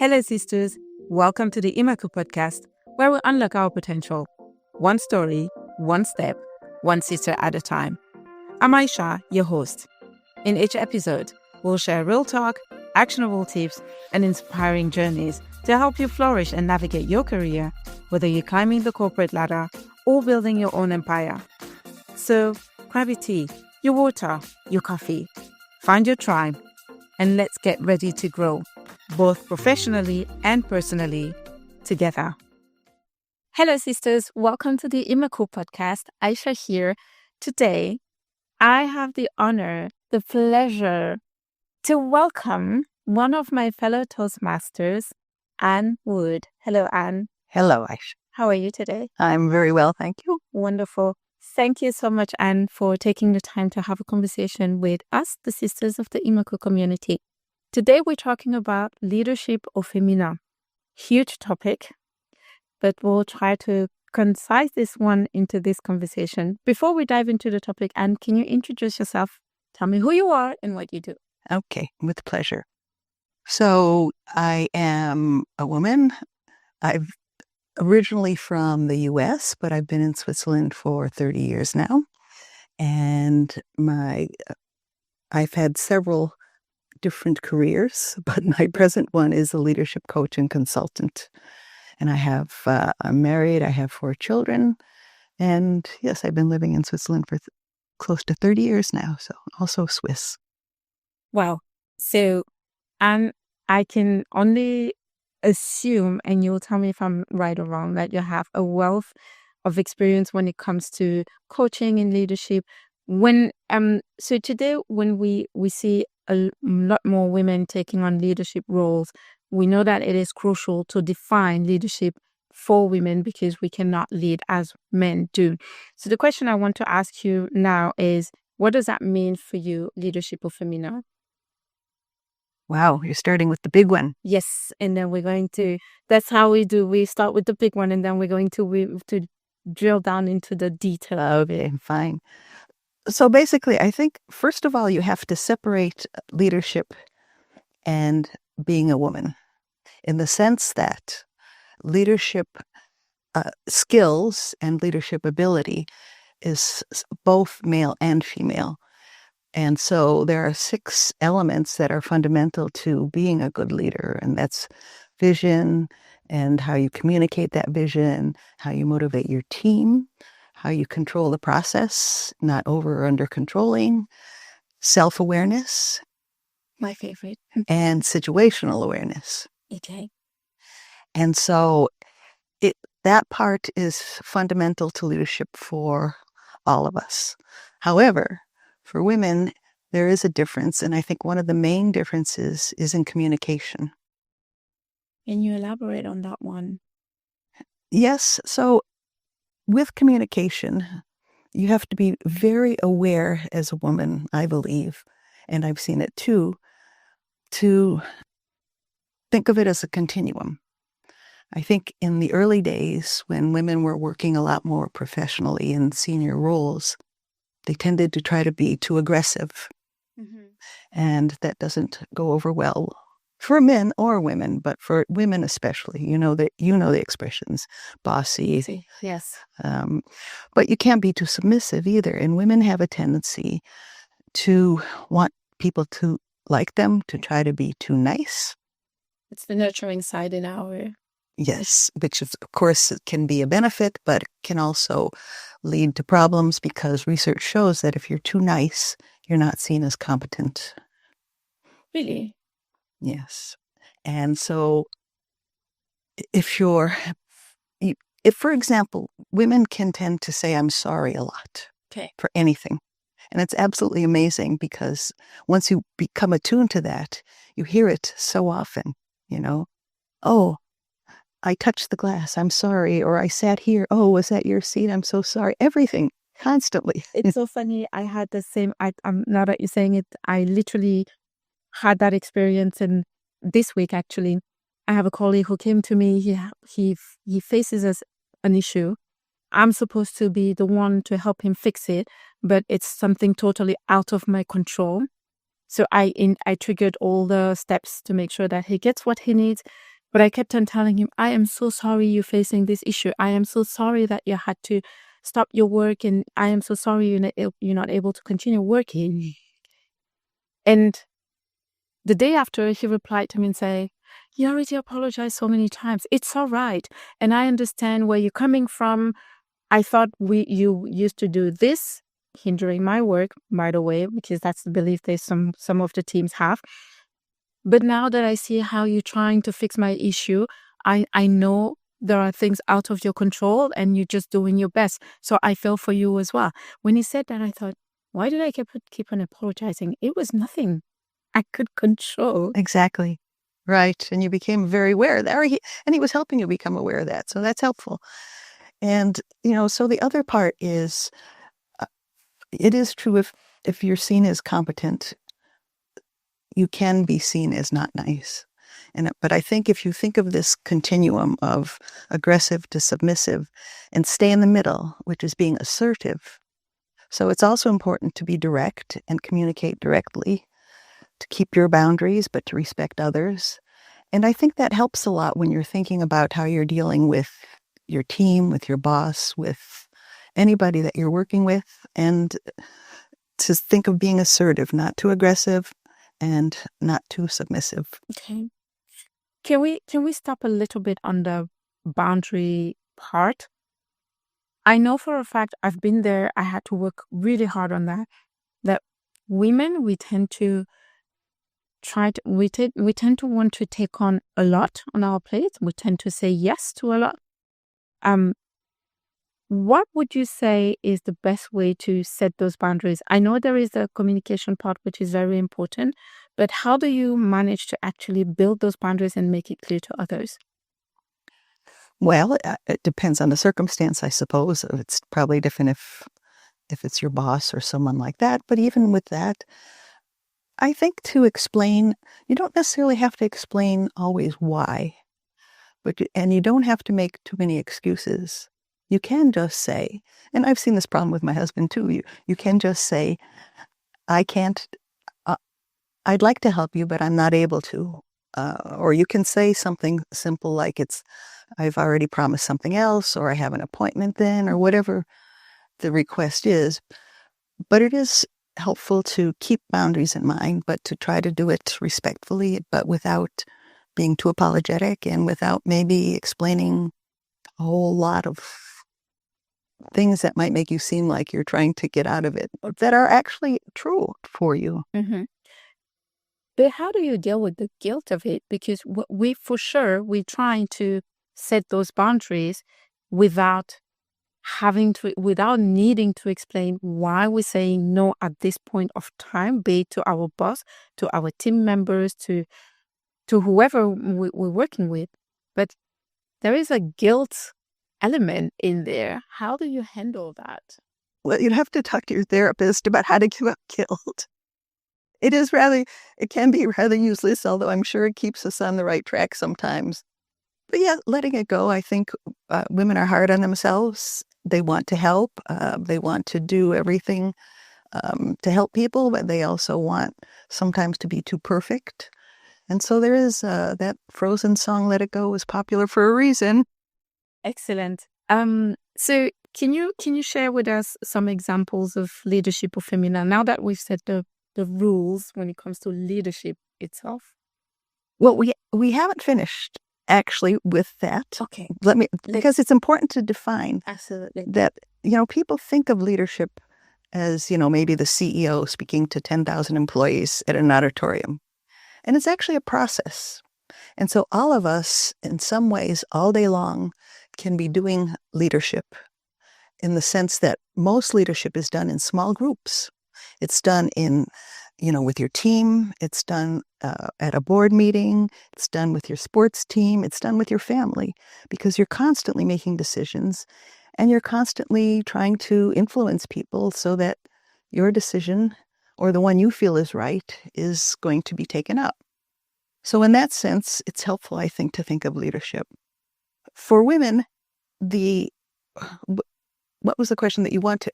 Hello, sisters. Welcome to the Imakhou podcast, where we unlock our potential. One story, one step, one sister at a time. I'm Aisha, your host. In each episode, we'll share real talk, actionable tips, and inspiring journeys to help you flourish and navigate your career, whether you're climbing the corporate ladder or building your own empire. So, grab your tea, your water, your coffee, find your tribe, and let's get ready to grow, both professionally and personally, together. Hello, sisters. Welcome to the Imakhou podcast. Aisha here. Today, I have the honor, the pleasure to welcome one of my fellow Toastmasters, Anne Wood. Hello, Anne. Hello, Aisha. How are you today? I'm very well, thank you. Wonderful. Thank you so much, Anne, for taking the time to have a conversation with us, the sisters of the Imakhou community. Today, we're talking about leadership or Féminin. Huge topic, but we'll try to concise this one into this conversation. Before we dive into the topic, Anne, can you introduce yourself? Tell me who you are and what you do. Okay, with pleasure. So I am a woman. I'm originally from the U.S., but I've been in Switzerland for 30 years now. And I've had several different careers, but my present one is a leadership coach and consultant. And I'm married, I have 4 children. And yes, I've been living in Switzerland for close to 30 years now, so also Swiss. Wow. So, Anne, I can only assume, and you'll tell me if I'm right or wrong, that you have a wealth of experience when it comes to coaching and leadership. So today, when we see a lot more women taking on leadership roles, we know that it is crucial to define leadership for women because we cannot lead as men do. So the question I want to ask you now is, what does that mean for you, leadership or Féminin? Wow, you're starting with the big one. Yes, and then we're going to, that's how we do. We start with the big one, and then we're going to drill down into the detail. Okay, fine. So basically, I think, first of all, you have to separate leadership and being a woman in the sense that leadership skills and leadership ability is both male and female. And so there are 6 elements that are fundamental to being a good leader, and that's vision and how you communicate that vision, how you motivate your team, how you control the process, not over or under controlling, self-awareness. My favorite. And situational awareness. Okay. And so that part is fundamental to leadership for all of us. However, for women, there is a difference, and I think one of the main differences is in communication. Can you elaborate on that one? Yes, so with communication, you have to be very aware as a woman, I believe, and I've seen it too, to think of it as a continuum. I think in the early days, when women were working a lot more professionally in senior roles, they tended to try to be too aggressive. Mm-hmm. And that doesn't go over well for men or women, but for women especially. You know the expressions, bossy. Yes. But you can't be too submissive either. And women have a tendency to want people to like them, to try to be too nice. It's the nurturing side in our... Yes, which of course can be a benefit, but can also lead to problems because research shows that if you're too nice, you're not seen as competent. Really? Yes. And so if, for example, women can tend to say, I'm sorry a lot for anything. And it's absolutely amazing because once you become attuned to that, you hear it so often, oh, I touched the glass, I'm sorry, or I sat here, oh, was that your seat? I'm so sorry. Everything, constantly. It's so funny. I had the same, now that you're saying it, I literally had that experience. And this week, actually, I have a colleague who came to me. He faces an issue. I'm supposed to be the one to help him fix it, but it's something totally out of my control. So I triggered all the steps to make sure that he gets what he needs. But I kept on telling him, I am so sorry you're facing this issue. I am so sorry that you had to stop your work, and I am so sorry you're not able to continue working. And the day after, he replied to me and said, you already apologized so many times. It's all right. And I understand where you're coming from. I thought you used to do this, hindering my work, by the way, because that's the belief that some of the teams have. But now that I see how you're trying to fix my issue, I know there are things out of your control and you're just doing your best. So I feel for you as well. When he said that, I thought, why did I keep on apologizing? It was nothing I could control. Exactly. Right. And you became very aware of that. And he was helping you become aware of that. So that's helpful. And, so the other part is, it is true if you're seen as competent, you can be seen as not nice. But I think if you think of this continuum of aggressive to submissive and stay in the middle, which is being assertive. So it's also important to be direct and communicate directly, to keep your boundaries, but to respect others. And I think that helps a lot when you're thinking about how you're dealing with your team, with your boss, with anybody that you're working with, and to think of being assertive, not too aggressive and not too submissive. Okay. Can we stop a little bit on the boundary part? I know for a fact, I've been there. I had to work really hard on that. That women, we tend to we tend to want to take on a lot on our plate. We tend to say yes to a lot. What would you say is the best way to set those boundaries? I know there is a communication part, which is very important, but how do you manage to actually build those boundaries and make it clear to others? Well, it depends on the circumstance, I suppose. It's probably different if it's your boss or someone like that. But even with that, I think to explain, you don't necessarily have to explain always why, and you don't have to make too many excuses. You can just say, and I've seen this problem with my husband too, you can just say, I can't, I'd like to help you, but I'm not able to. Or you can say something simple like I've already promised something else, or I have an appointment then, or whatever the request is. But it is helpful to keep boundaries in mind, but to try to do it respectfully, but without being too apologetic and without maybe explaining a whole lot of things that might make you seem like you're trying to get out of it that are actually true for you. Mm-hmm. But how do you deal with the guilt of it? Because we're trying to set those boundaries without needing to explain why we're saying no at this point of time, be it to our boss, to our team members, to whoever we're working with. But there is a guilt element in there. How do you handle that? Well, you'd have to talk to your therapist about how to give up guilt. It can be rather useless, although I'm sure it keeps us on the right track sometimes. But yeah, letting it go. I think women are hard on themselves. They want to help. They want to do everything to help people, but they also want sometimes to be too perfect. And so there is that Frozen song, Let It Go, was popular for a reason. Excellent. So can you share with us some examples of leadership of Féminin now that we've set the rules when it comes to leadership itself? Well, we haven't finished actually with that. Okay. Because it's important to define. Absolutely. That, people think of leadership as, maybe the CEO speaking to 10,000 employees at an auditorium. And it's actually a process. And so all of us, in some ways, all day long, can be doing leadership in the sense that most leadership is done in small groups. It's done with your team. It's done at a board meeting. It's done with your sports team. It's done with your family, because you're constantly making decisions and you're constantly trying to influence people so that your decision, or the one you feel is right, is going to be taken up. So in that sense, it's helpful, I think, to think of leadership. For women, what was the question that you wanted?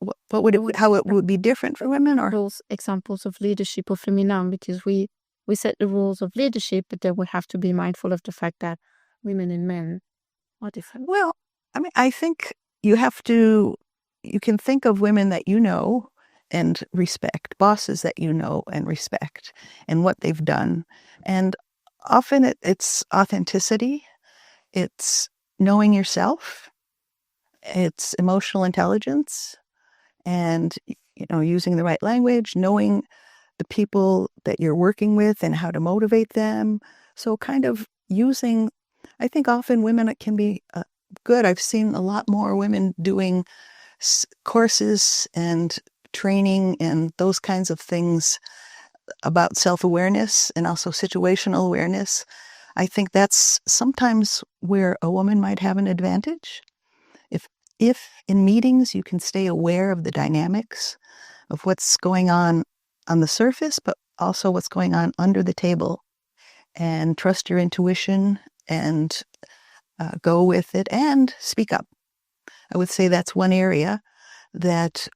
How it would be different for women, or examples of leadership of Féminin? Because we set the rules of leadership, but then we have to be mindful of the fact that women and men are different? Well, I mean, I think you can think of women that you know and respect, bosses that you know and respect, and what they've done. And often it's authenticity, it's knowing yourself, it's emotional intelligence, and using the right language, knowing the people that you're working with and how to motivate them. So kind of using, I think often women can be good. I've seen a lot more women doing courses and training and those kinds of things about self-awareness and also situational awareness. I think that's sometimes where a woman might have an advantage. If in meetings you can stay aware of the dynamics of what's going on the surface, but also what's going on under the table, and trust your intuition and go with it and speak up. I would say that's one area that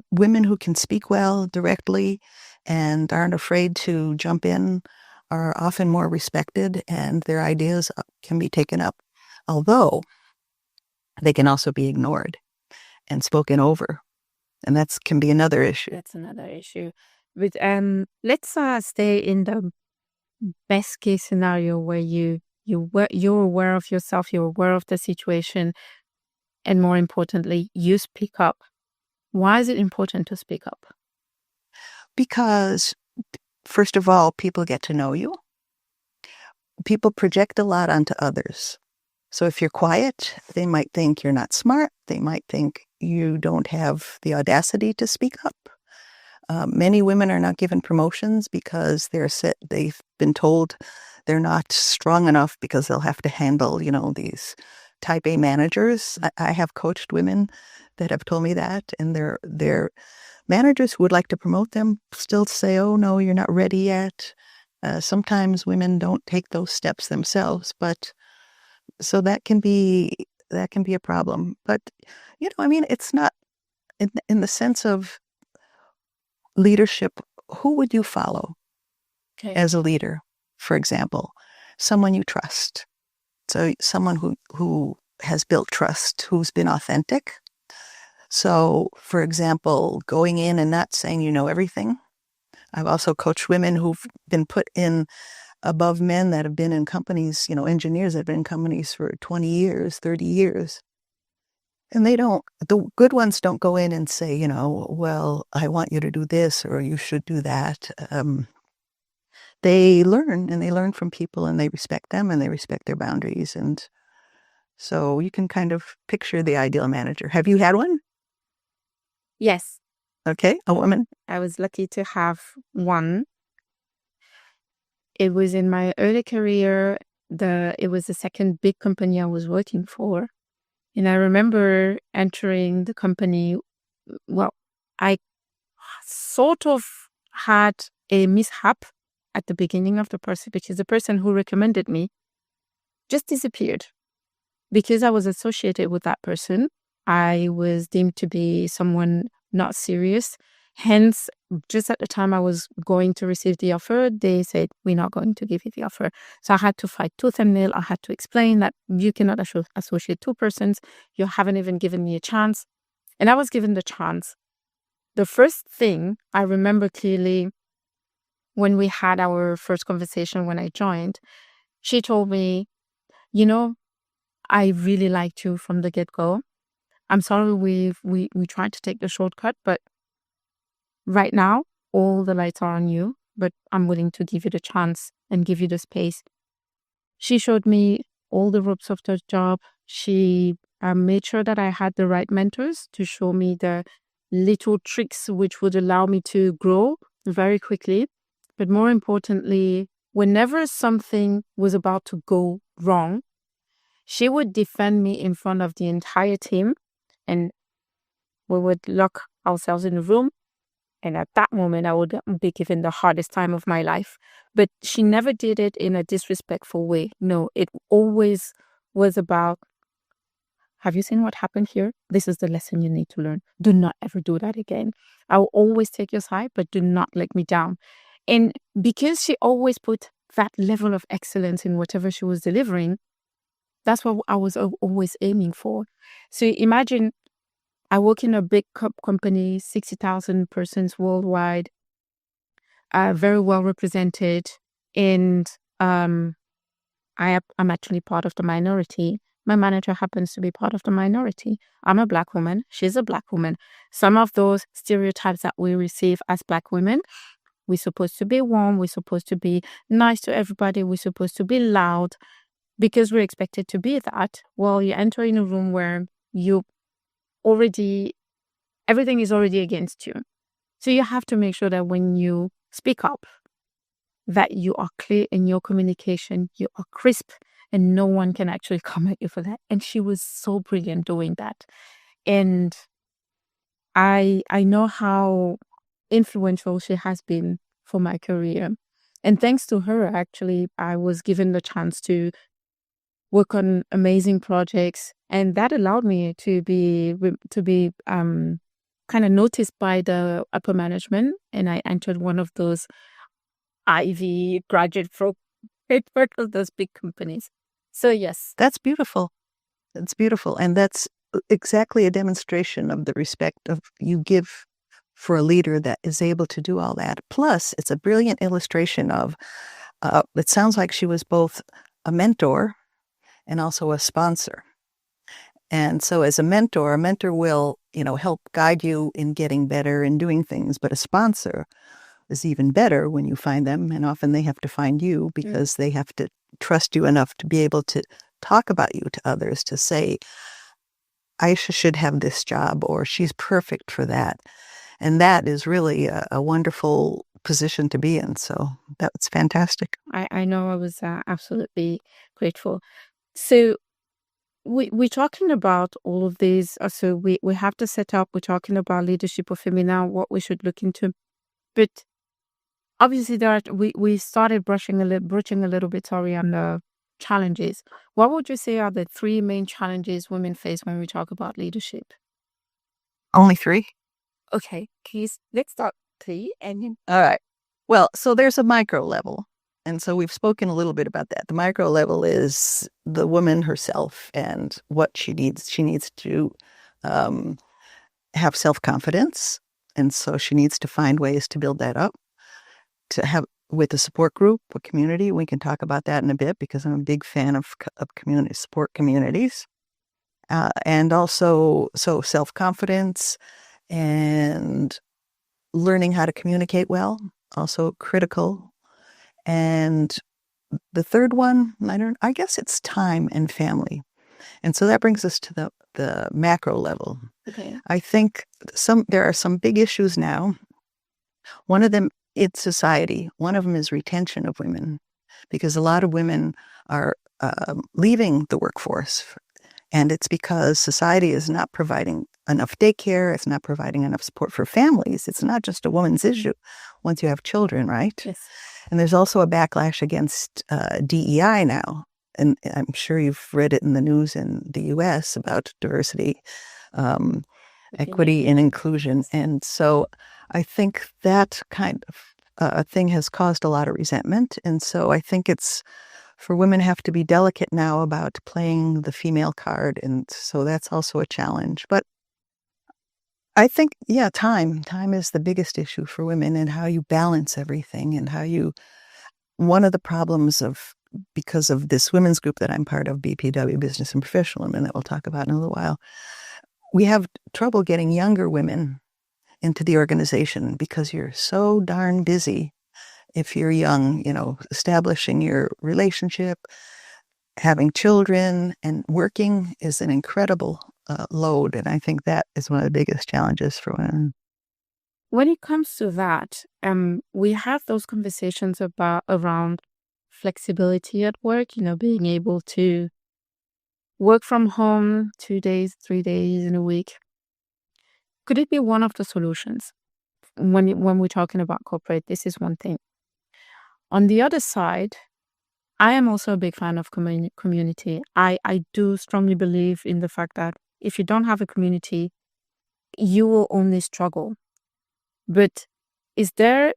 women who can speak well directly and aren't afraid to jump in are often more respected, and their ideas can be taken up, although they can also be ignored and spoken over. And that can be another issue. That's another issue. But let's stay in the best case scenario where you're aware of yourself, you're aware of the situation, and more importantly, you speak up. Why is it important to speak up? Because, first of all, people get to know you. People project a lot onto others. So if you're quiet, they might think you're not smart. They might think you don't have the audacity to speak up. Many women are not given promotions because they've been told they're not strong enough because they'll have to handle, these type A managers. I have coached women that have told me that, and their managers who would like to promote them still say, "Oh no, you're not ready yet." Sometimes women don't take those steps themselves, but so that can be a problem. But it's not in the sense of leadership. Who would you follow as a leader? For example, someone you trust. So someone who has built trust, who's been authentic. So, for example, going in and not saying you know everything. I've also coached women who've been put in above men that have been in companies, engineers that have been in companies for 20 years, 30 years. And the good ones don't go in and say, well, I want you to do this or you should do that. They learn from people, and they respect them, and they respect their boundaries. And so you can kind of picture the ideal manager. Have you had one? Yes. Okay, a woman. I was lucky to have one. It was in my early career. It was the second big company I was working for. And I remember entering the company. Well, I sort of had a mishap at the beginning of the process because the person who recommended me just disappeared. Because I was associated with that person, I was deemed to be someone not serious. Hence, just at the time I was going to receive the offer, they said, "We're not going to give you the offer." So I had to fight tooth and nail. I had to explain that you cannot associate two persons. You haven't even given me a chance. And I was given the chance. The first thing I remember clearly, when we had our first conversation when I joined, she told me, "I really liked you from the get-go. I'm sorry we tried to take the shortcut, but right now all the lights are on you, but I'm willing to give you the chance and give you the space." She showed me all the ropes of the job. She made sure that I had the right mentors to show me the little tricks which would allow me to grow very quickly. But more importantly, whenever something was about to go wrong, she would defend me in front of the entire team, and we would lock ourselves in a room. And at that moment, I would be given the hardest time of my life. But she never did it in a disrespectful way. No, it always was about, "Have you seen what happened here? This is the lesson you need to learn. Do not ever do that again. I will always take your side, but do not let me down." And because she always put that level of excellence in whatever she was delivering, That's what I was always aiming for. So imagine I work in a big company, 60,000 persons worldwide, very well represented. And I'm actually part of the minority. My manager happens to be part of the minority. I'm a Black woman. She's a Black woman. Some of those stereotypes that we receive as Black women, we're supposed to be warm. We're supposed to be nice to everybody. We're supposed to be loud because we're expected to be that. Well, you enter in a room where everything is already against you. So you have to make sure that when you speak up, that you are clear in your communication, you are crisp, and no one can actually come at you for that. And she was so brilliant doing that. And I know how influential she has been for my career. And thanks to her, actually, I was given the chance to work on amazing projects, and that allowed me to be kind of noticed by the upper management, and I entered one of those Ivy graduate program of those big companies. So yes, That's beautiful. That's beautiful. And that's exactly a demonstration of the respect of you give for a leader that is able to do all that. Plus, it's a brilliant illustration of, it sounds like she was both a mentor and also a sponsor. And so as a mentor will, help guide you in getting better and doing things, but a sponsor is even better when you find them, and often they have to find you because they have to trust you enough to be able to talk about you to others, to say, Aisha should have this job, or she's perfect for that. And that is really a wonderful position to be in. So that's fantastic. I know I was absolutely grateful. So we're talking about all of these. So we have to set up. We're talking about leadership of Féminin, what we should look into. But obviously, we started brushing a little bit, on the challenges. What would you say are the three main challenges women face when we talk about leadership? Only three? Okay, please, let's start three. And All right. Well, so there's a micro level. And so we've spoken a little bit about that. The micro level is the woman herself and what she needs. She needs to have self-confidence. And so she needs to find ways to build that up, to have with a support group, a community. We can talk about that in a bit because I'm a big fan of community support communities. And also, so self-confidence and learning how to communicate well, also critical. And the third one, I guess it's time and family. And so that brings us to the macro level. okay, I think there are some big issues now. One of them, it's society. One of them is retention of women, because a lot of women are leaving the workforce. And it's because society is not providing enough daycare. It's not providing enough support for families. It's not just a woman's issue once you have children, right? yes, And there's also a backlash against DEI now. And I'm sure you've read it in the news in the U.S. about diversity, equity, and inclusion. And so I think that kind of thing has caused a lot of resentment. And so I think it's for women have to be delicate now about playing the female card. And so that's also a challenge. But I think, yeah, time is the biggest issue for women, and how you balance everything, and one of the problems because of this women's group that I'm part of, BPW, Business and Professional Women, that we'll talk about in a little while, we have trouble getting younger women into the organization because you're so darn busy if you're young, establishing your relationship, having children, and working is an incredible load. And I think that is one of the biggest challenges for women. When it comes to that, we have those conversations around flexibility at work, being able to work from home 2 days, 3 days in a week. Could it be one of the solutions? When we're talking about corporate, this is one thing. On the other side, I am also a big fan of community. I do strongly believe in the fact that if you don't have a community, you will only struggle. But is there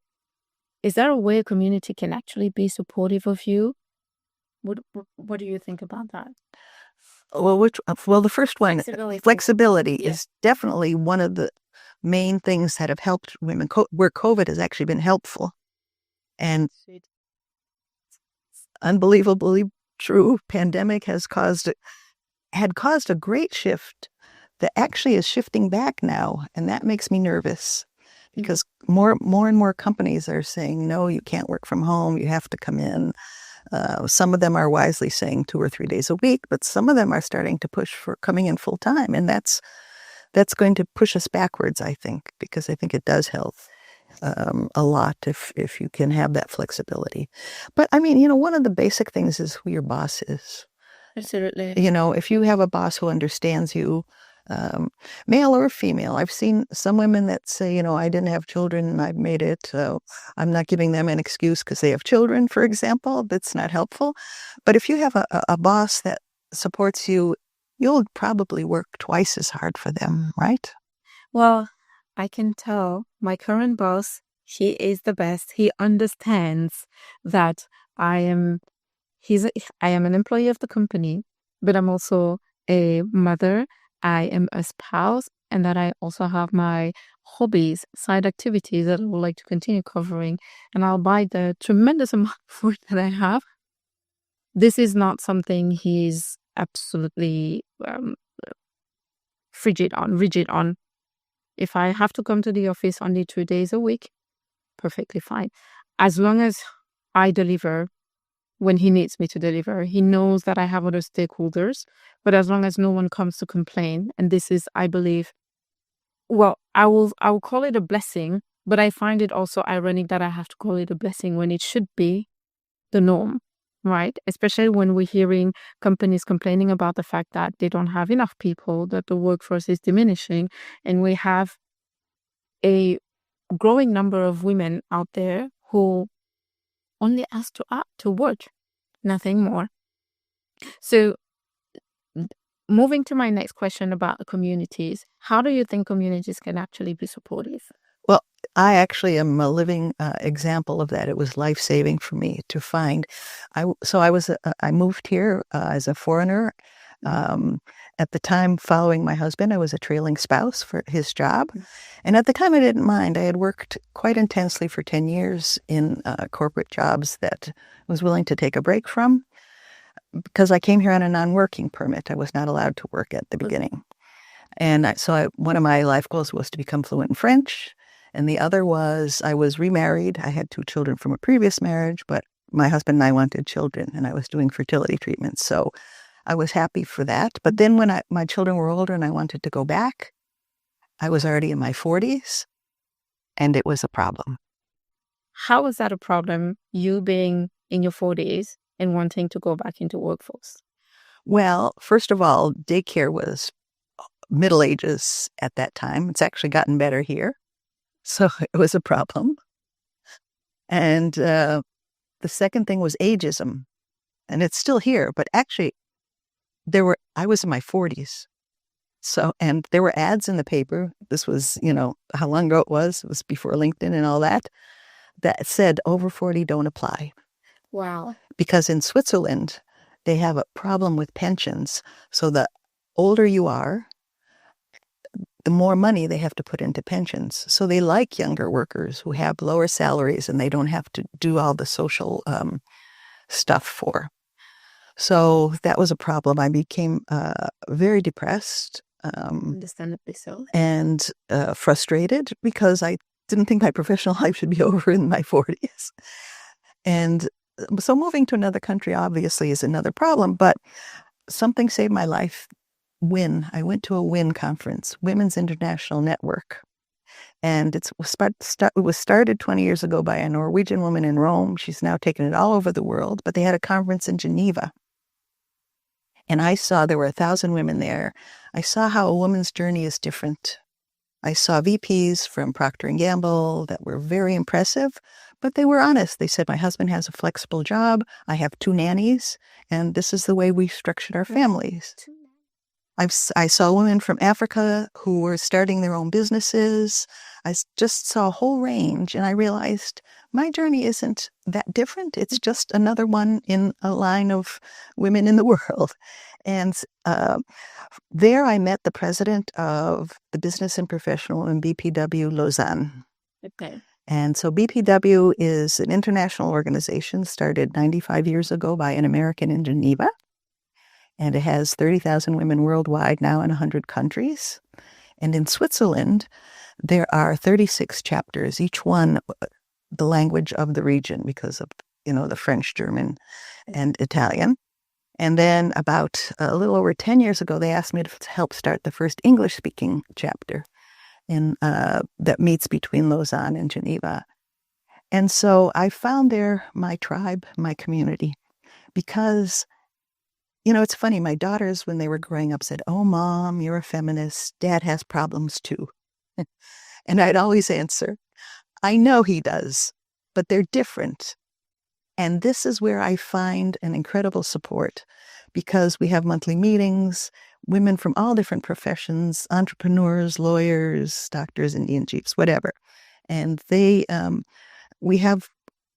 a way a community can actually be supportive of you? What do you think about that? Well, the first one, flexibility Yeah. is definitely one of the main things that have helped women, where COVID has actually been helpful. And unbelievably true, pandemic had caused a great shift that actually is shifting back now. And that makes me nervous because more and more companies are saying, no, you can't work from home. You have to come in. Some of them are wisely saying 2 or 3 days a week, but some of them are starting to push for coming in full time. And that's going to push us backwards, I think, because I think it does help a lot if you can have that flexibility. But I mean, one of the basic things is who your boss is. Absolutely. If you have a boss who understands you, male or female. I've seen some women that say, I didn't have children and I've made it. So I'm not giving them an excuse because they have children, for example. That's not helpful. But if you have a boss that supports you, you'll probably work twice as hard for them, right? Well, I can tell my current boss, he is the best. He understands that I am an employee of the company, but I'm also a mother. I am a spouse, and that I also have my hobbies, side activities that I would like to continue covering. And I'll buy the tremendous amount of work that I have. This is not something he's absolutely rigid on. If I have to come to the office only 2 days a week, perfectly fine. As long as I deliver when he needs me to deliver. He knows that I have other stakeholders, but as long as no one comes to complain, and this is, I believe, well, I will call it a blessing, but I find it also ironic that I have to call it a blessing when it should be the norm, right? Especially when we're hearing companies complaining about the fact that they don't have enough people, that the workforce is diminishing, and we have a growing number of women out there who only ask to work, nothing more. So moving to my next question about communities, how do you think communities can actually be supportive? Well, I actually am a living example of that. It was life-saving for me to find. I moved here as a foreigner. At the time following my husband, I was a trailing spouse for his job. And at the time, I didn't mind. I had worked quite intensely for 10 years in corporate jobs that I was willing to take a break from because I came here on a non-working permit. I was not allowed to work at the beginning. And one of my life goals was to become fluent in French. And the other was I was remarried. I had 2 children from a previous marriage, but my husband and I wanted children, and I was doing fertility treatments. So I was happy for that. But then when my children were older and I wanted to go back, I was already in my 40s, and it was a problem. How was that a problem, you being in your 40s and wanting to go back into workforce? Well, first of all, daycare was Middle Ages at that time. It's actually gotten better here. So it was a problem. And the second thing was ageism. And it's still here, but actually I was in my 40s. So, and there were ads in the paper. This was, how long ago it was before LinkedIn and all that said over 40 don't apply. Wow. Because in Switzerland, they have a problem with pensions. So the older you are, the more money they have to put into pensions. So they like younger workers who have lower salaries and they don't have to do all the social stuff for. So that was a problem. I became very depressed. Understandably so. And frustrated because I didn't think my professional life should be over in my 40s. And so moving to another country obviously is another problem, but something saved my life. I went to a WIN conference, Women's International Network. And it was started 20 years ago by a Norwegian woman in Rome. She's now taken it all over the world, but they had a conference in Geneva. And I saw there were 1,000 women there. I saw how a woman's journey is different. I saw VPs from Procter & Gamble that were very impressive, but they were honest. They said, my husband has a flexible job. I have 2 nannies, and this is the way we structured our families. I saw women from Africa who were starting their own businesses. Just saw a whole range, and I realized my journey isn't that different. It's just another one in a line of women in the world. And there I met the president of the Business and Professional in BPW Lausanne. Okay. And so BPW is an international organization started 95 years ago by an American in Geneva. And it has 30,000 women worldwide now in 100 countries. And in Switzerland, there are 36 chapters, each one the language of the region because of, the French, German, and Italian. And then about a little over 10 years ago, they asked me to help start the first English-speaking chapter that meets between Lausanne and Geneva. And so I found there my tribe, my community, because it's funny. My daughters, when they were growing up, said, "Oh, Mom, you're a feminist. Dad has problems too." And I'd always answer, "I know he does, but they're different." And this is where I find an incredible support because we have monthly meetings, women from all different professions, entrepreneurs, lawyers, doctors, Indian chiefs, whatever. And we have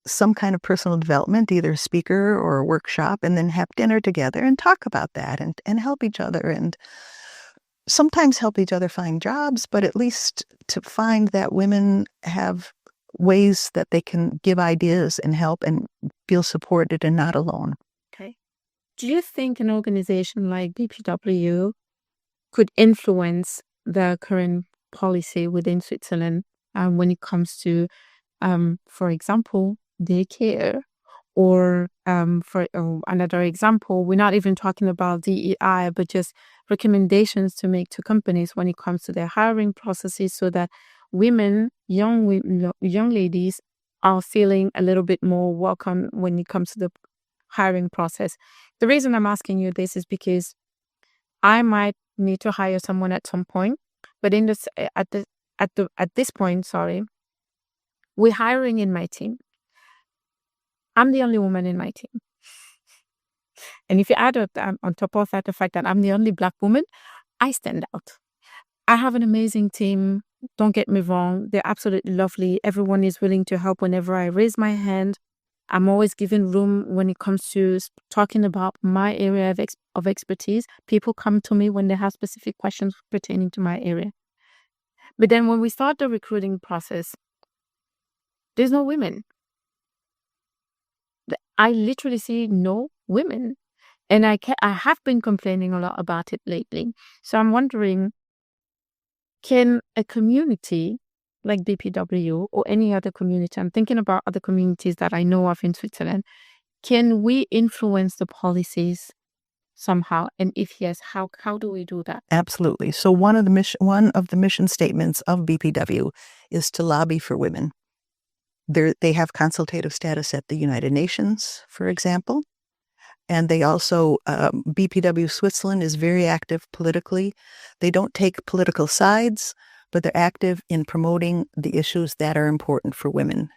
some kind of personal development, either a speaker or a workshop, and then have dinner together and talk about that and help each other and sometimes help each other find jobs, but at least to find that women have ways that they can give ideas and help and feel supported and not alone. Okay. Do you think an organization like BPW could influence the current policy within Switzerland when it comes to, for example, daycare? Or for another example, we're not even talking about DEI, but just recommendations to make to companies when it comes to their hiring processes so that women, young ladies are feeling a little bit more welcome when it comes to the hiring process. The reason I'm asking you this is because I might need to hire someone at some point, but at this point, we're hiring in my team. I'm the only woman in my team. And if you add up on top of that the fact that I'm the only Black woman, I stand out. I have an amazing team. Don't get me wrong. They're absolutely lovely. Everyone is willing to help whenever I raise my hand. I'm always giving room when it comes to talking about my area of expertise. People come to me when they have specific questions pertaining to my area. But then when we start the recruiting process, there's no women. I literally see no women. And I have been complaining a lot about it lately. So I'm wondering, can a community like BPW or any other community, I'm thinking about other communities that I know of in Switzerland, can we influence the policies somehow? And if yes, how do we do that? Absolutely. So one of the mission statements of BPW is to lobby for women. They have consultative status at the United Nations, for example. And they also, BPW Switzerland is very active politically. They don't take political sides, but they're active in promoting the issues that are important for women.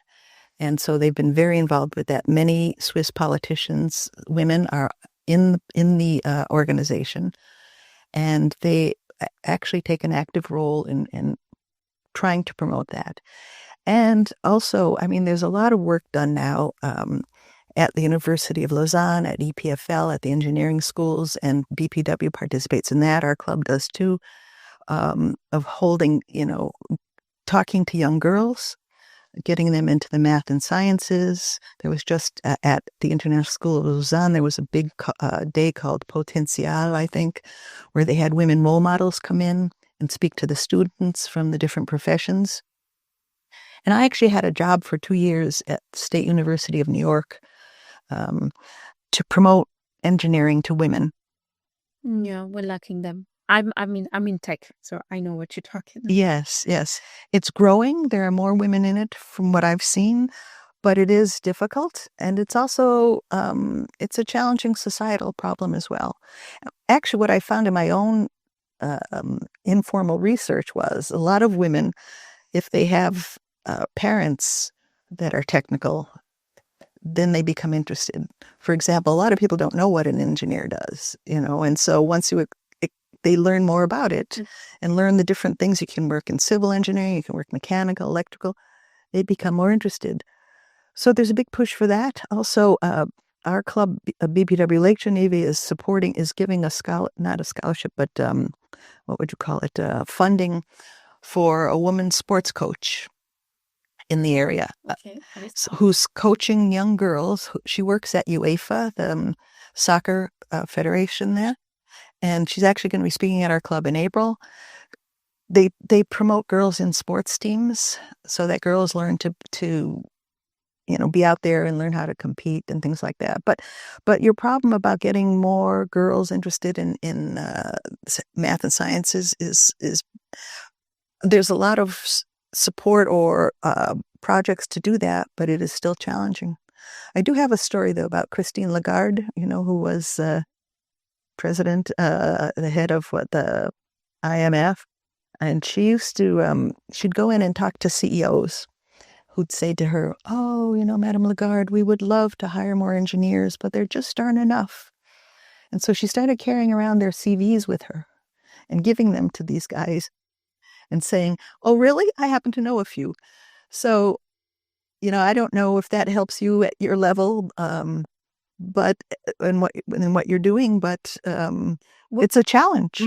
And so they've been very involved with that. Many Swiss politicians, women, are in the organization. And they actually take an active role in trying to promote that. And also, there's a lot of work done now at the University of Lausanne, at EPFL, at the engineering schools, and BPW participates in that. Our club does too, of holding, talking to young girls, getting them into the math and sciences. There was just at the International School of Lausanne, there was a big day called Potential, I think, where they had women role models come in and speak to the students from the different professions. And I actually had a job for 2 years at State University of New York to promote engineering to women. Yeah, we're lacking them. I'm in tech, so I know what you're talking about. Yes. It's growing. There are more women in it from what I've seen, but it is difficult. And it's also, it's a challenging societal problem as well. Actually, what I found in my own informal research was a lot of women, if they have parents that are technical, then they become interested. For example, a lot of people don't know what an engineer does, and so once you they learn more about it and learn the different things. You can work in civil engineering, you can work mechanical, electrical. They become more interested. So there's a big push for that. Also, our club, BPW Lake Geneva, is giving not a scholarship, but what would you call it? Funding for a woman sports coach in the area, who's coaching young girls. She works at UEFA, the soccer federation there, and she's actually going to be speaking at our club in April. They promote girls in sports teams so that girls learn to be out there and learn how to compete and things like that. But your problem about getting more girls interested in math and sciences is there's a lot of support or projects to do that, but it is still challenging. I do have a story, though, about Christine Lagarde, who was president, the head of the IMF. And she used to, she'd go in and talk to CEOs who'd say to her, "Oh, Madame Lagarde, we would love to hire more engineers, but there just aren't enough." And so she started carrying around their CVs with her and giving them to these guys and saying, "Oh, really? I happen to know a few." So, I don't know if that helps you at your level, but in what you're doing, but it's a challenge.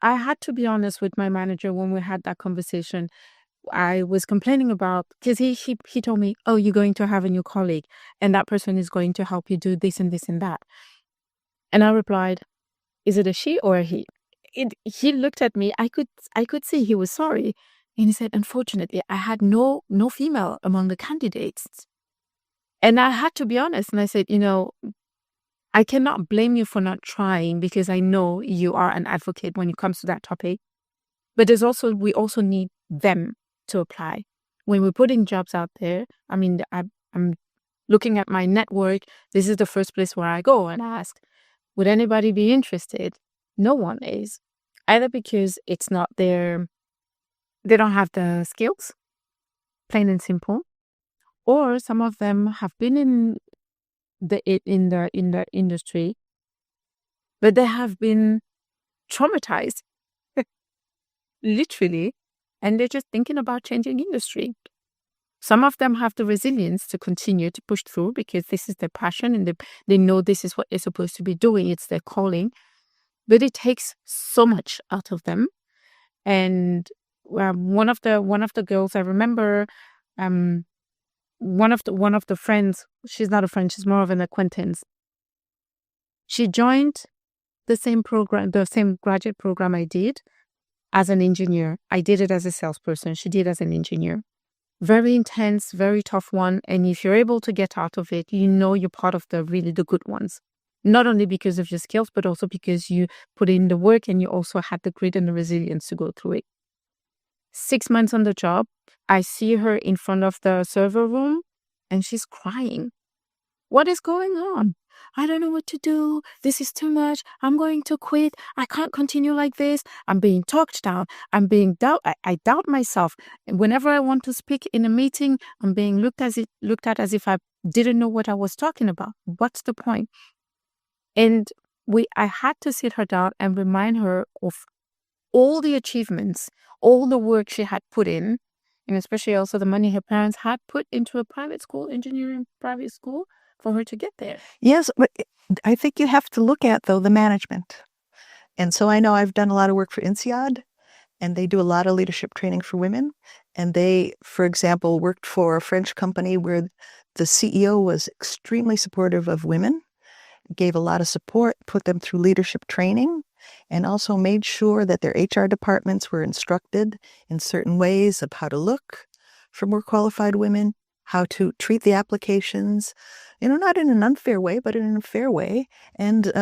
I had to be honest with my manager when we had that conversation. I was complaining about, because he told me, "Oh, you're going to have a new colleague, and that person is going to help you do this and this and that." And I replied, "Is it a she or a he?" He looked at me. I could see he was sorry, and he said, "Unfortunately, I had no female among the candidates." And I had to be honest, and I said, I cannot blame you for not trying, because I know you are an advocate when it comes to that topic. But we also need them to apply. When we're putting jobs out there, I mean, I'm looking at my network. This is the first place where I go and ask, would anybody be interested? No one is. Either because it's not they don't have the skills, plain and simple, or some of them have been in the industry, but they have been traumatized, literally, and they're just thinking about changing industry. Some of them have the resilience to continue to push through because this is their passion and they know this is what they're supposed to be doing. It's their calling, but it takes so much out of them. And one of the girls I remember, one of the friends, she's not a friend, she's more of an acquaintance. She joined the same program, the same graduate program I did as an engineer. I did it as a salesperson. She did as an engineer. Very intense, very tough one. And if you're able to get out of it, you're part of the good ones. Not only because of your skills, but also because you put in the work and you also had the grit and the resilience to go through it. 6 months on the job, I see her in front of the server room and she's crying. What is going on? I don't know what to do. This is too much. I'm going to quit. I can't continue like this. I'm being talked down. I'm being I doubt myself. And whenever I want to speak in a meeting, I'm being looked at as if I didn't know what I was talking about. What's the point? And I had to sit her down and remind her of all the achievements, all the work she had put in, and especially also the money her parents had put into a private school, engineering private school, for her to get there. Yes, but I think you have to look at, though, the management. And so I know I've done a lot of work for INSEAD, and they do a lot of leadership training for women. And they, for example, worked for a French company where the CEO was extremely supportive of women, gave a lot of support, put them through leadership training, and also made sure that their HR departments were instructed in certain ways of how to look for more qualified women, how to treat the applications, not in an unfair way, but in a fair way. And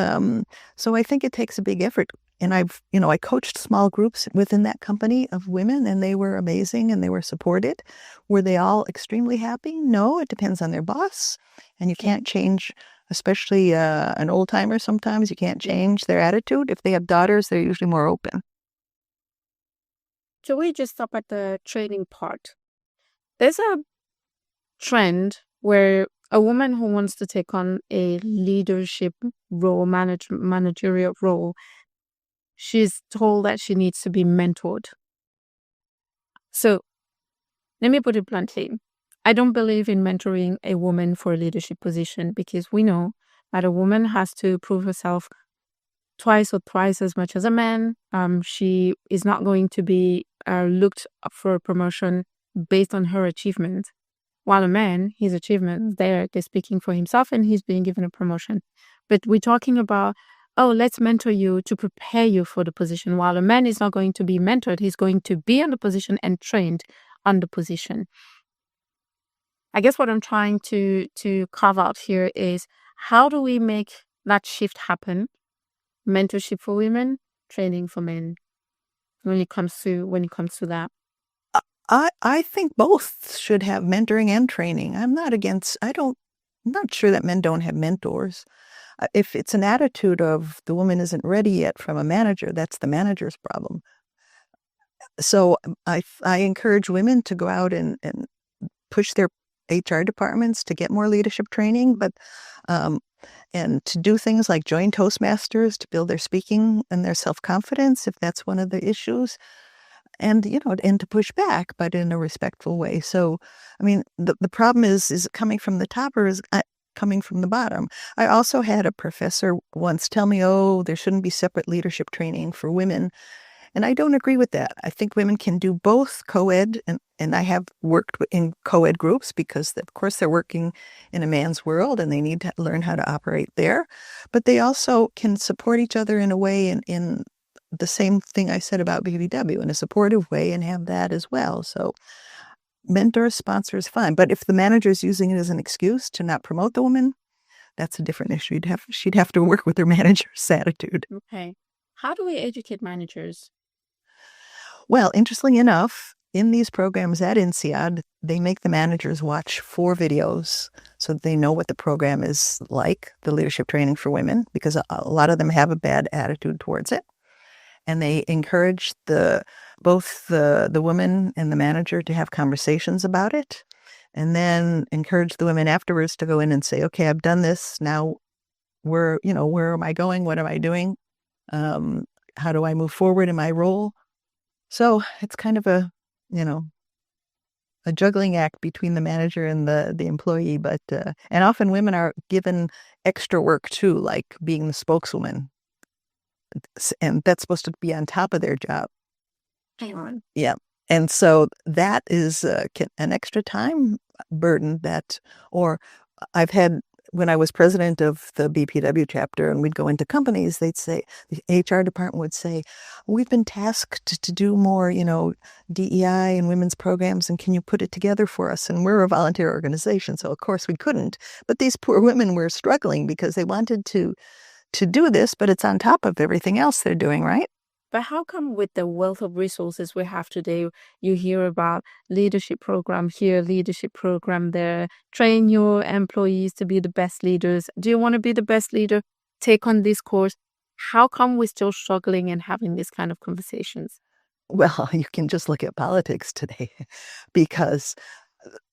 so I think it takes a big effort. And I coached small groups within that company of women, and they were amazing and they were supported. Were they all extremely happy? No, it depends on their boss. And you can't change, especially an old timer sometimes, you can't change their attitude. If they have daughters, they're usually more open. So we just stop at the training part. There's a trend where a woman who wants to take on a leadership role, managerial role, she's told that she needs to be mentored. So let me put it bluntly. I don't believe in mentoring a woman for a leadership position, because we know that a woman has to prove herself twice or thrice as much as a man. She is not going to be looked up for a promotion based on her achievement. While a man, his achievements, they're speaking for himself and he's being given a promotion. But we're talking about, oh, let's mentor you to prepare you for the position. While a man is not going to be mentored, he's going to be on the position and trained on the position. I guess what I'm trying to carve out here is, how do we make that shift happen? Mentorship for women, training for men. When it comes to that, I think both should have mentoring and training. I'm not sure that men don't have mentors. If it's an attitude of the woman isn't ready yet from a manager, that's the manager's problem. So I encourage women to go out and push their HR departments to get more leadership training, but and to do things like join Toastmasters to build their speaking and their self-confidence, if that's one of the issues, and and to push back, but in a respectful way. So, I mean, the problem is it coming from the top or is coming from the bottom? I also had a professor once tell me, oh, there shouldn't be separate leadership training for women. And I don't agree with that. I think women can do both co-ed, and I have worked in co-ed groups because, of course, they're working in a man's world and they need to learn how to operate there. But they also can support each other in a way, in the same thing I said about BBW, in a supportive way, and have that as well. So mentor, sponsor is fine. But if the manager is using it as an excuse to not promote the woman, that's a different issue. She'd have to work with her manager's attitude. Okay. How do we educate managers? Well, interestingly enough, in these programs at INSEAD, they make the managers watch 4 videos so that they know what the program is like, the leadership training for women, because a lot of them have a bad attitude towards it. And they encourage both the woman and the manager to have conversations about it, and then encourage the women afterwards to go in and say, okay, I've done this. Now where am I going? What am I doing? How do I move forward in my role? So it's kind of a juggling act between the manager and the employee, but and often women are given extra work too, like being the spokeswoman, and that's supposed to be on top of their job. Hang on. Yeah, and so that is an extra time burden or I've had. When I was president of the BPW chapter and we'd go into companies, they'd say, the HR department would say, we've been tasked to do more, DEI and women's programs, and can you put it together for us? And we're a volunteer organization, so of course we couldn't. But these poor women were struggling because they wanted to do this, but it's on top of everything else they're doing, right? But how come with the wealth of resources we have today, you hear about leadership program here, leadership program there, train your employees to be the best leaders. Do you want to be the best leader? Take on this course. How come we're still struggling and having these kind of conversations? Well, you can just look at politics today because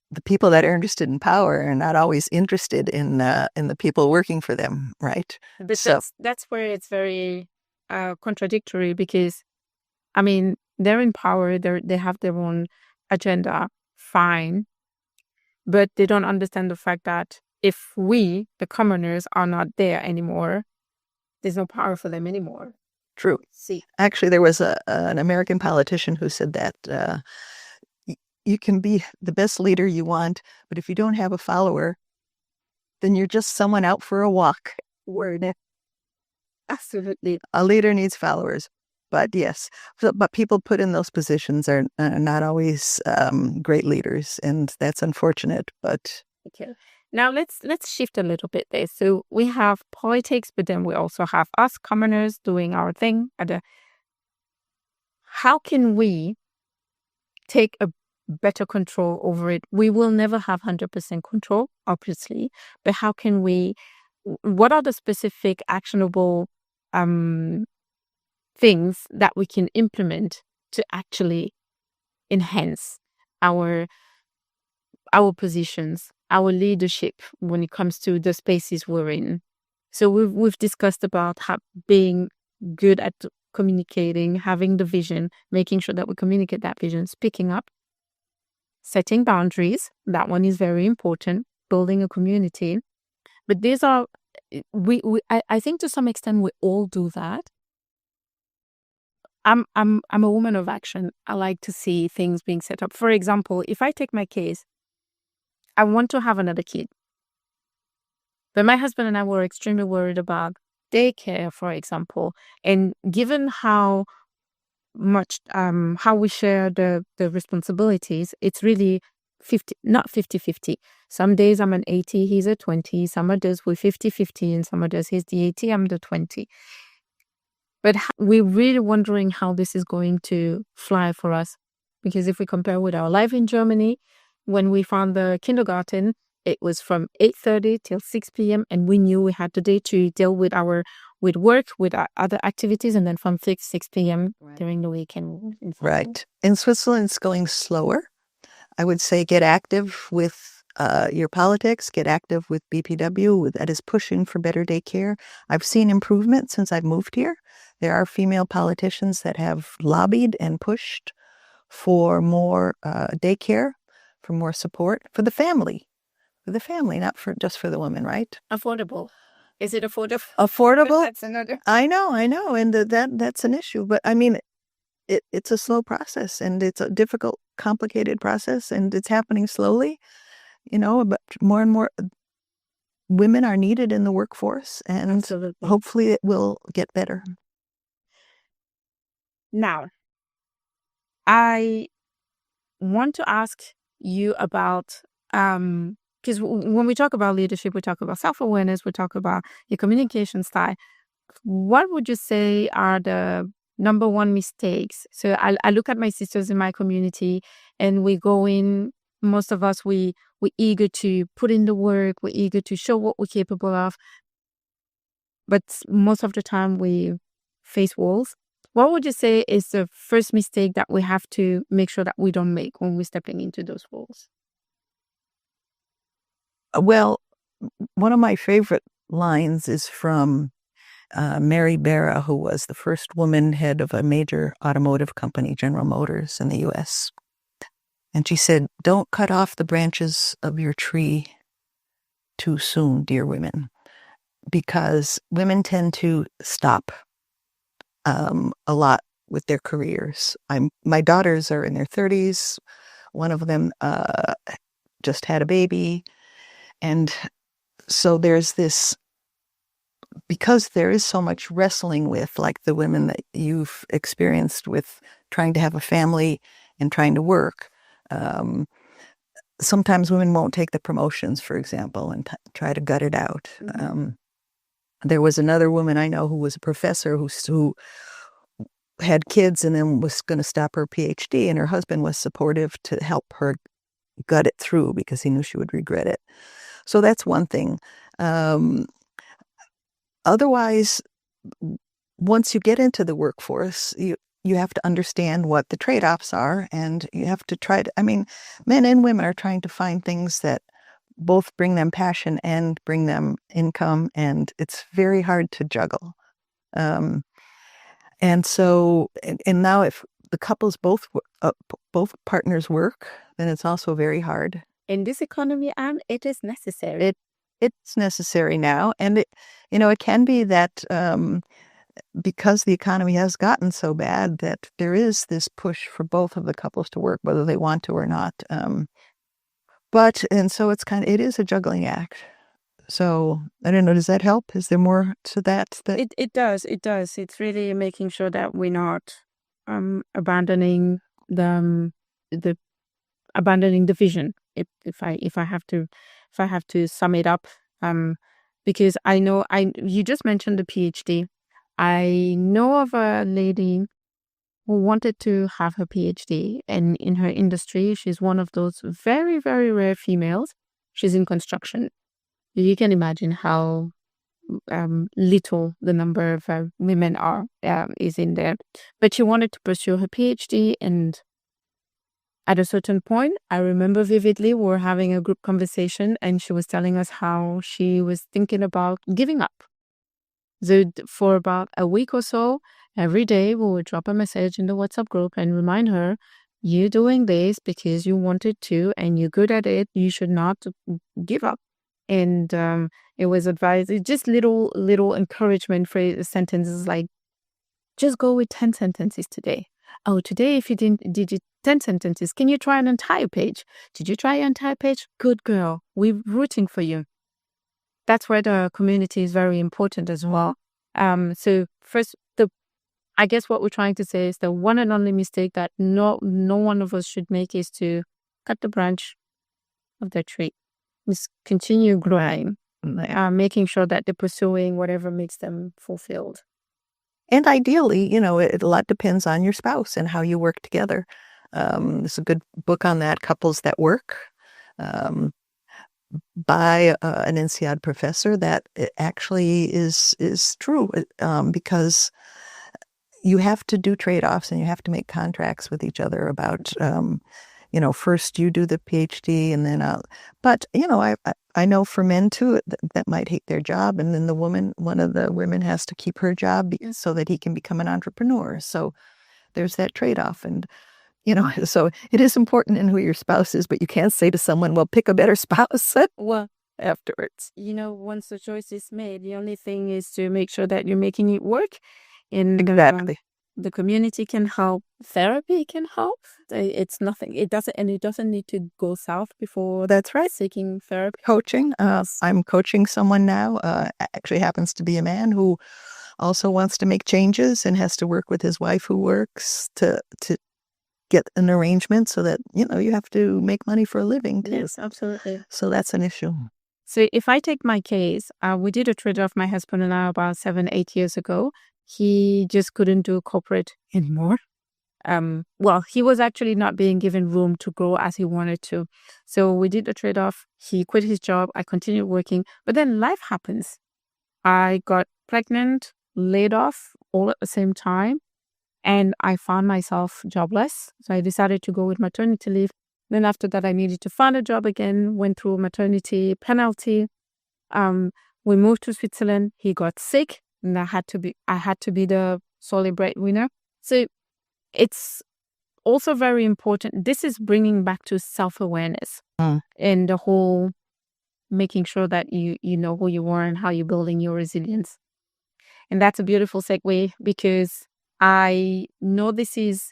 the people that are interested in power are not always interested in the people working for them, right? But that's where it's very contradictory, because I mean, they're in power, they have their own agenda, fine, but they don't understand the fact that if we, the commoners, are not there anymore, there's no power for them anymore. True. See, actually, there was an American politician who said that you can be the best leader you want, but if you don't have a follower, then you're just someone out for a walk. Word. Absolutely. A leader needs followers. But yes, but people put in those positions are not always great leaders, and that's unfortunate. But okay, now let's shift a little bit there. So we have politics, but then we also have us commoners doing our thing. How can we take a better control over it? We will never have 100% control, obviously, but how can we? What are the specific actionable things that we can implement to actually enhance our positions, our leadership when it comes to the spaces we're in? So we've discussed about being good at communicating, having the vision, making sure that we communicate that vision, speaking up, setting boundaries. That one is very important, building a community. But these are, I think to some extent we all do that. I'm a woman of action. I like to see things being set up. For example, if I take my case, I want to have another kid. But my husband and I were extremely worried about daycare, for example. And given how much how we share the responsibilities, it's really 50, not 50-50. Some days I'm an 80, he's a 20. Some others we're 50-50, and some others he's the 80, I'm the 20. But we're really wondering how this is going to fly for us. Because if we compare with our life in Germany, when we found the kindergarten, it was from 8:30 till 6 p.m. And we knew we had the day to deal with work, with our other activities, and then from 6 p.m. during the weekend. Right. In Switzerland, it's going slower. I would say get active with your politics, get active with BPW, that is pushing for better daycare. I've seen improvement since I've moved here. There are female politicians that have lobbied and pushed for more daycare, for more support for the family, not for just for the women, right? Affordable. Is it affordable? Affordable? That's another. I know, and that's an issue. But I mean, it's a slow process, and it's a difficult, complicated process, and it's happening slowly. But more and more women are needed in the workforce, and Absolutely. hopefully it will get better. Now, I want to ask you about, because when we talk about leadership, we talk about self-awareness, we talk about your communication style. What would you say are the number one mistakes? So I look at my sisters in my community, and we go in, most of us, we're eager to put in the work, we're eager to show what we're capable of. But most of the time we face walls. What would you say is the first mistake that we have to make sure that we don't make when we're stepping into those walls? Well, one of my favorite lines is from Mary Barra, who was the first woman head of a major automotive company, General Motors, in the U.S. And she said, "Don't cut off the branches of your tree too soon, dear women, because women tend to stop a lot with their careers. My daughters are in their 30s. One of them just had a baby. And so there's this, because there is so much wrestling with, like the women that you've experienced with trying to have a family and trying to work. Sometimes women won't take the promotions, for example, and try to gut it out. Mm-hmm. There was another woman I know who was a professor who had kids and then was going to stop her PhD, and her husband was supportive to help her gut it through because he knew she would regret it. So that's one thing. Otherwise, once you get into the workforce, you have to understand what the trade-offs are, and you have to try to, men and women are trying to find things that both bring them passion and bring them income, and it's very hard to juggle. And so, and now if the couples both partners work, then it's also very hard. In this economy, it is necessary. It's necessary now, and it can be that because the economy has gotten so bad that there is this push for both of the couples to work, whether they want to or not. And so it is a juggling act. So I don't know, does that help? Is there more to that? It does. It's really making sure that we're not abandoning the vision. If I have to sum it up, because I know you just mentioned the PhD. I know of a lady who wanted to have her PhD, and in her industry, she's one of those very, very rare females. She's in construction. You can imagine how little the number of women is in there. But she wanted to pursue her PhD, and at a certain point, I remember vividly, we were having a group conversation, and she was telling us how she was thinking about giving up. So for about a week or so, every day we would drop a message in the WhatsApp group and remind her, you're doing this because you wanted to and you're good at it. You should not give up. And it was advised, just little encouragement phrase sentences like, just go with 10 sentences today. Oh, today if you did 10 sentences, can you try an entire page? Did you try an entire page? Good girl. We're rooting for you. That's where the community is very important as well. So first, I guess what we're trying to say is the one and only mistake that no one of us should make is to cut the branch of the tree. Just continue growing, making sure that they're pursuing whatever makes them fulfilled. And ideally, a lot depends on your spouse and how you work together. There's a good book on that, Couples That Work, by an INSEAD professor that it actually is true, because you have to do trade-offs and you have to make contracts with each other about, first you do the PhD and then but, I know for men too, that might hate their job. And then one of the women has to keep her job so that he can become an entrepreneur. So there's that trade-off. And, so it is important in who your spouse is, but you can't say to someone, well, pick a better spouse afterwards. Once the choice is made, the only thing is to make sure that you're making it work. And exactly. The community can help. Therapy can help. It's nothing. It doesn't need to go south before. That's right. Seeking therapy. Coaching. I'm coaching someone now. Actually happens to be a man who also wants to make changes and has to work with his wife who works to get an arrangement so that, you have to make money for a living too. Yes, absolutely. So that's an issue. So if I take my case, we did a trade-off, my husband and I, about 7-8 years ago. He just couldn't do corporate anymore. Well, he was actually not being given room to grow as he wanted to. So we did a trade-off. He quit his job. I continued working. But then life happens. I got pregnant, laid off all at the same time. And I found myself jobless. So I decided to go with maternity leave. Then after that, I needed to find a job again, went through maternity penalty. We moved to Switzerland. He got sick. And I had to be the sole breadwinner. So it's also very important. This is bringing back to self-awareness and the whole making sure that you know who you are and how you're building your resilience. And that's a beautiful segue because I know this is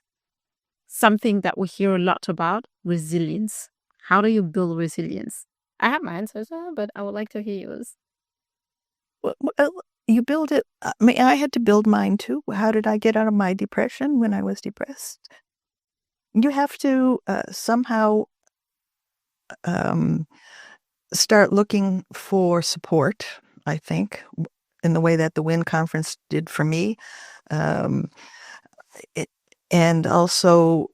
something that we hear a lot about, resilience. How do you build resilience? I have my answers, but I would like to hear yours. Well, you build it. I had to build mine too. How did I get out of my depression when I was depressed? You have to somehow start looking for support, I think, in the way that the WIN conference did for me. And also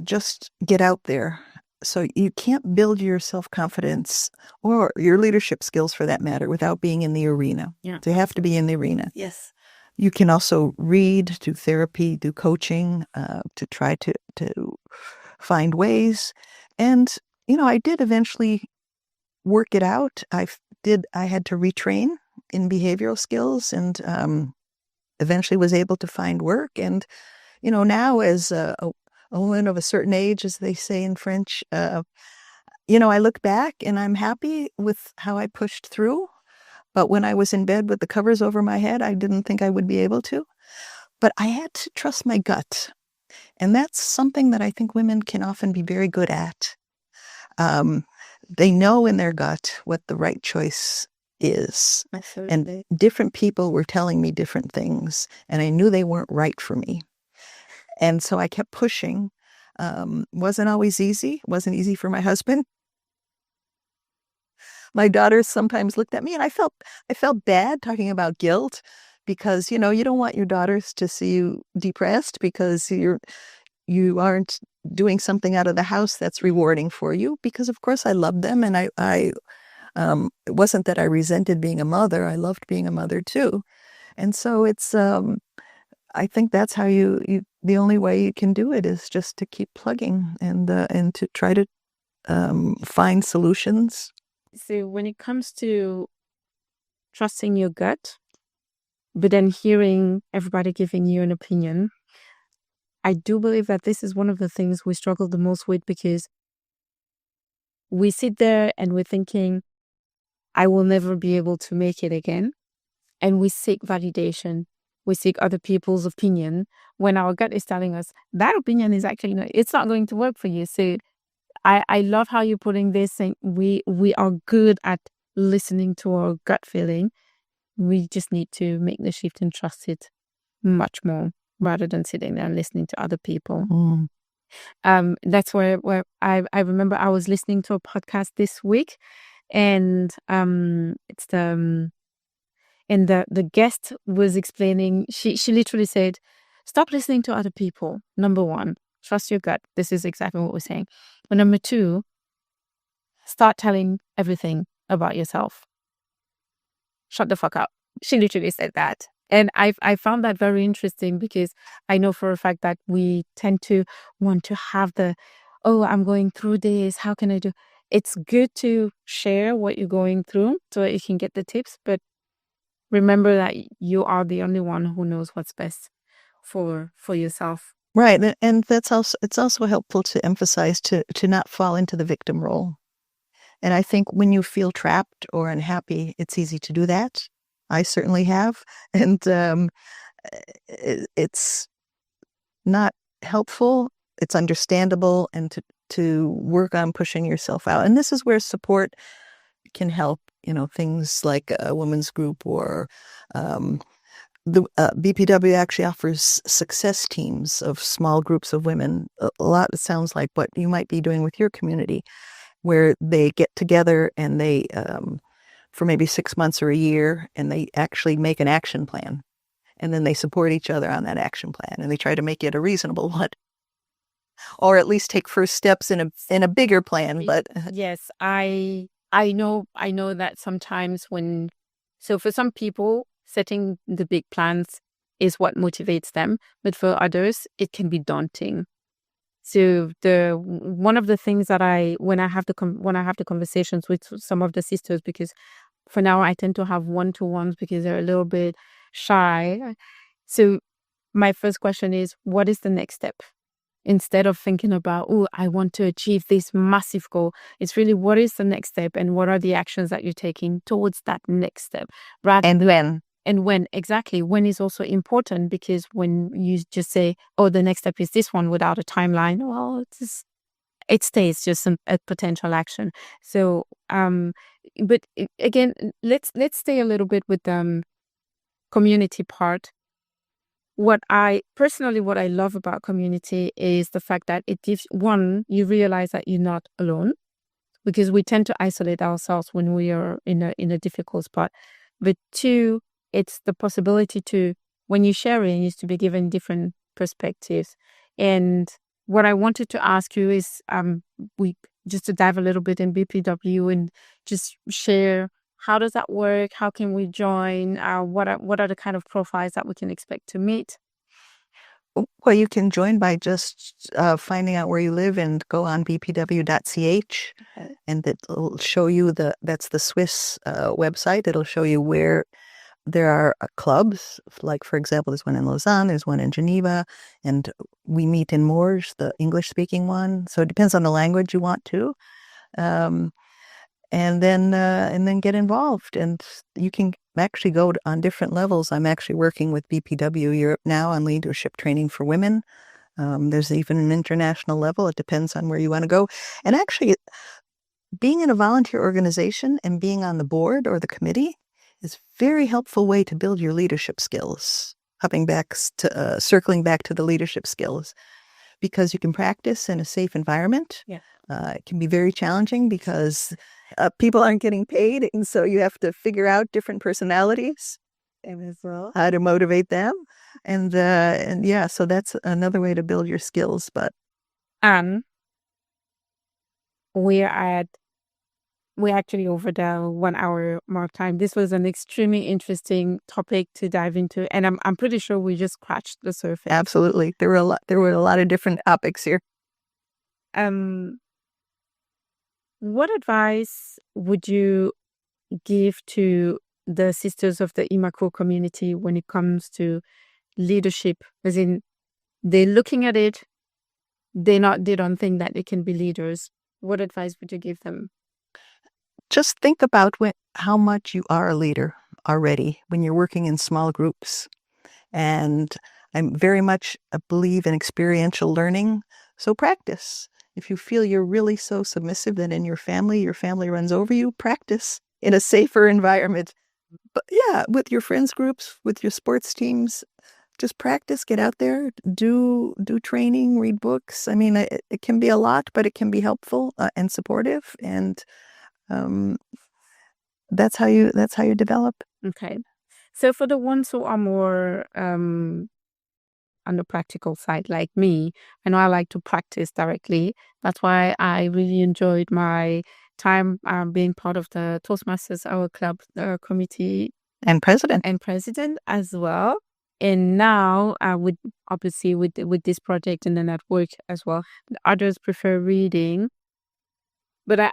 just get out there. So you can't build your self-confidence or your leadership skills, for that matter, without being in the arena. Yeah. So you have to be in the arena. Yes. You can also read, do therapy, do coaching to try to find ways. And, I did eventually work it out. I had to retrain in behavioral skills and eventually was able to find work. And, now as a woman of a certain age, as they say in French, I look back and I'm happy with how I pushed through. But when I was in bed with the covers over my head, I didn't think I would be able to. But I had to trust my gut. And that's something that I think women can often be very good at. They know in their gut what the right choice is. Absolutely. And different people were telling me different things, and I knew they weren't right for me. And so I kept pushing. Wasn't always easy. Wasn't easy for my husband. My daughters sometimes looked at me and I felt bad talking about guilt because, you don't want your daughters to see you depressed because you aren't doing something out of the house that's rewarding for you, because of course I loved them. And it wasn't that I resented being a mother. I loved being a mother too. And so it's, I think that's how the only way you can do it is just to keep plugging and to try to find solutions. So when it comes to trusting your gut, but then hearing everybody giving you an opinion, I do believe that this is one of the things we struggle the most with, because we sit there and we're thinking, I will never be able to make it again. And we seek validation. We seek other people's opinion when our gut is telling us that opinion is actually it's not going to work for you. So I love how you're putting this, saying we are good at listening to our gut feeling. We just need to make the shift and trust it much more, rather than sitting there and listening to other people. That's where I remember I was listening to a podcast this week, and it's the and the guest was explaining, she literally said, stop listening to other people. Number one, trust your gut. This is exactly what we're saying. But number two, start telling everything about yourself. Shut the fuck up. She literally said that. And I found that very interesting, because I know for a fact that we tend to want to have I'm going through this. How can I do? It's good to share what you're going through so that you can get the tips, but remember that you are the only one who knows what's best for yourself. Right. And it's also helpful to emphasize to not fall into the victim role. And I think when you feel trapped or unhappy, it's easy to do that. I certainly have. And it's not helpful. It's understandable, and to work on pushing yourself out. And this is where support can help, things like a women's group, or the BPW actually offers success teams of small groups of women. A lot, it sounds like what you might be doing with your community, where they get together and they, for maybe 6 months or a year, and they actually make an action plan. And then they support each other on that action plan, and they try to make it a reasonable one, or at least take first steps in a bigger plan. But yes, I know that sometimes so for some people, setting the big plans is what motivates them, but for others, it can be daunting. So one of the things that when I have the conversations with some of the sisters, because for now I tend to have one-to-ones because they're a little bit shy. So my first question is, what is the next step? Instead of thinking about, I want to achieve this massive goal, it's really, what is the next step, and what are the actions that you're taking towards that next step? And when, exactly, when is also important, because when you just say, the next step is this one without a timeline, well, it stays just a potential action. So, but again, let's stay a little bit with the community part. What I love about community is the fact that it gives, one, you realize that you're not alone, because we tend to isolate ourselves when we are in a difficult spot. But two, it's the possibility to, when you're sharing, is to be given different perspectives. And what I wanted to ask you is, just to dive a little bit in BPW and just share, how does that work? How can we join? What are the kind of profiles that we can expect to meet? Well, you can join by just finding out where you live and go on bpw.ch, and it'll show you that's the Swiss website. It'll show you where there are clubs. Like, for example, there's one in Lausanne, there's one in Geneva, and we meet in Morges, the English-speaking one. So it depends on the language you want to. And then get involved. And you can actually go on different levels. I'm actually working with BPW Europe now on leadership training for women. There's even an international level. It depends on where you want to go. And actually, being in a volunteer organization and being on the board or the committee is a very helpful way to build your leadership skills. Circling back to the leadership skills, because you can practice in a safe environment. Yeah. It can be very challenging because people aren't getting paid, and so you have to figure out different personalities as well, how to motivate them, and yeah, so that's another way to build your skills. But we're actually over the 1 hour mark time. This was an extremely interesting topic to dive into, and I'm pretty sure we just scratched the surface. Absolutely, there were a lot of different topics here. What advice would you give to the sisters of the Imakhou community when it comes to leadership? As in, they're looking at it, they don't think that they can be leaders. What advice would you give them? Just think about how much you are a leader already when you're working in small groups. And I'm very much believe in experiential learning. So practice. If you feel you're really so submissive that in your family runs over you, practice in a safer environment. But yeah, with your friends groups, with your sports teams, just practice, get out there, do training, read books. I mean, it can be a lot, but it can be helpful and supportive. And that's how you develop. Okay. So for the ones who are more on the practical side, like me, I know I like to practice directly. That's why I really enjoyed my time being part of the Toastmasters, our club committee And president. As well. And now, with obviously with this project and the network as well, others prefer reading. But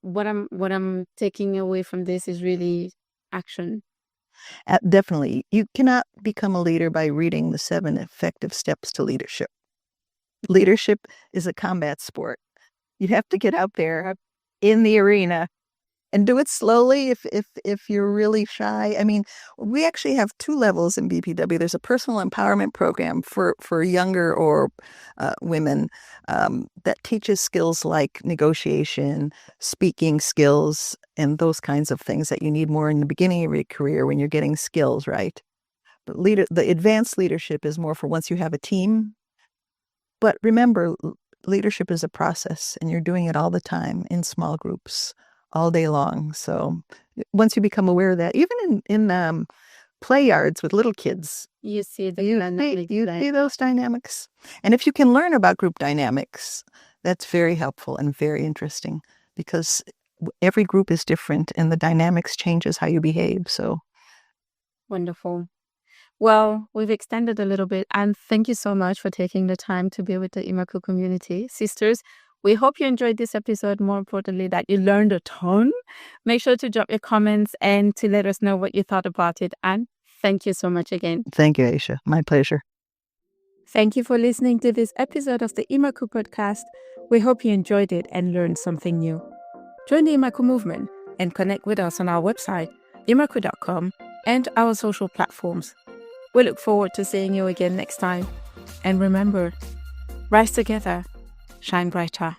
what I'm taking away from this is really action. Definitely. You cannot become a leader by reading the 7 effective steps to leadership. Leadership is a combat sport. You have to get out there in the arena and do it slowly if you're really shy. I mean, we actually have 2 levels in BPW. There's a personal empowerment program for younger or women that teaches skills like negotiation, speaking skills, and those kinds of things that you need more in the beginning of your career when you're getting skills, right? But the advanced leadership is more for once you have a team. But remember, leadership is a process, and you're doing it all the time in small groups, all day long. So once you become aware of that, even in play yards with little kids, you see those dynamics. And if you can learn about group dynamics, that's very helpful and very interesting, because every group is different and the dynamics changes how you behave. So wonderful. Well, we've extended a little bit, and thank you so much for taking the time to be with the Imakhou community. Sisters, we hope you enjoyed this episode. More importantly, that you learned a ton. Make sure to drop your comments and to let us know what you thought about it. And thank you so much again. Thank you, Aisha. My pleasure. Thank you for listening to this episode of the Imakhou podcast. We hope you enjoyed it and learned something new. Join the Imakhou movement and connect with us on our website, imakhou.com, and our social platforms. We look forward to seeing you again next time. And remember, rise together, shine brighter.